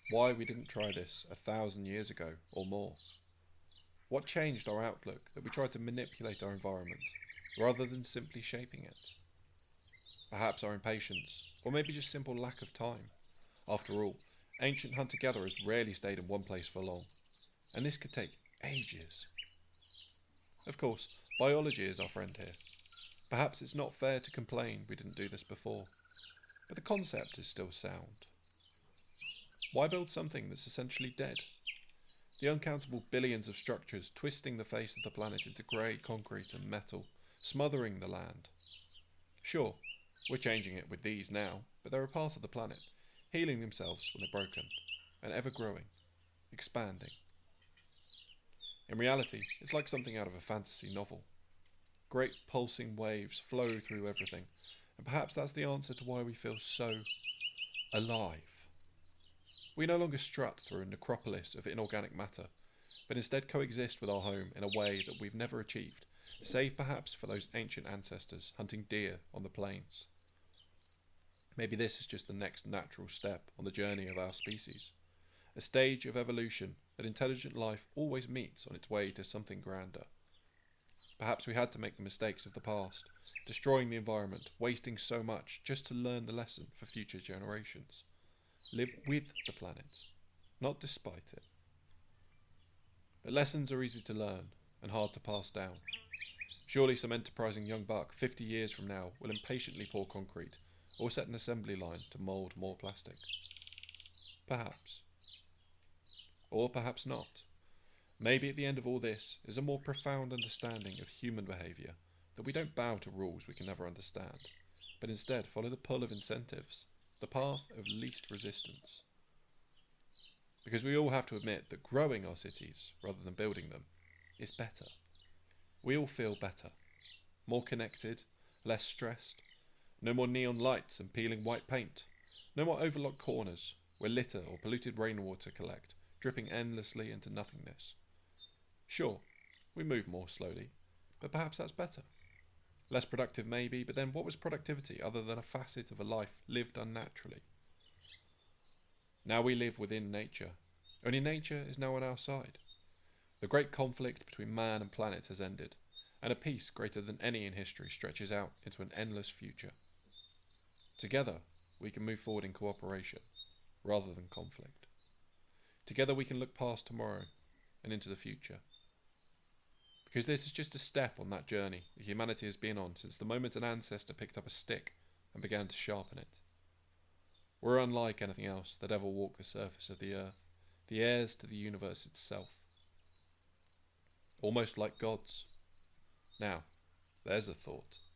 Why we didn't try this 1,000 years ago or more? What changed our outlook that we tried to manipulate our environment rather than simply shaping it? Perhaps our impatience, or maybe just simple lack of time. After all, ancient hunter-gatherers rarely stayed in one place for long, and this could take ages. Of course, biology is our friend here. Perhaps it's not fair to complain we didn't do this before, but the concept is still sound. Why build something that's essentially dead? The uncountable billions of structures twisting the face of the planet into grey concrete and metal, smothering the land. Sure, we're changing it with these now, but they're a part of the planet, healing themselves when they're broken, and ever growing, expanding. In reality, it's like something out of a fantasy novel. Great pulsing waves flow through everything, and perhaps that's the answer to why we feel so alive. We no longer strut through a necropolis of inorganic matter, but instead coexist with our home in a way that we've never achieved, save perhaps for those ancient ancestors hunting deer on the plains. Maybe this is just the next natural step on the journey of our species, a stage of evolution that intelligent life always meets on its way to something grander. Perhaps we had to make the mistakes of the past, destroying the environment, wasting so much just to learn the lesson for future generations. Live with the planet, not despite it. But lessons are easy to learn and hard to pass down. Surely some enterprising young buck 50 years from now will impatiently pour concrete or set an assembly line to mould more plastic. Perhaps. Or perhaps not. Maybe at the end of all this is a more profound understanding of human behaviour, that we don't bow to rules we can never understand, but instead follow the pull of incentives, the path of least resistance. Because we all have to admit that growing our cities, rather than building them, is better. We all feel better, more connected, less stressed, no more neon lights and peeling white paint, no more overlocked corners where litter or polluted rainwater collect, dripping endlessly into nothingness. Sure, we move more slowly, but perhaps that's better. Less productive maybe, but then what was productivity other than a facet of a life lived unnaturally? Now we live within nature. Only nature is now on our side. The great conflict between man and planet has ended, and a peace greater than any in history stretches out into an endless future. Together, we can move forward in cooperation, rather than conflict. Together we can look past tomorrow and into the future. Because this is just a step on that journey that humanity has been on since the moment an ancestor picked up a stick and began to sharpen it. We're unlike anything else that ever walked the surface of the earth, the heirs to the universe itself. Almost like gods. Now, there's a thought.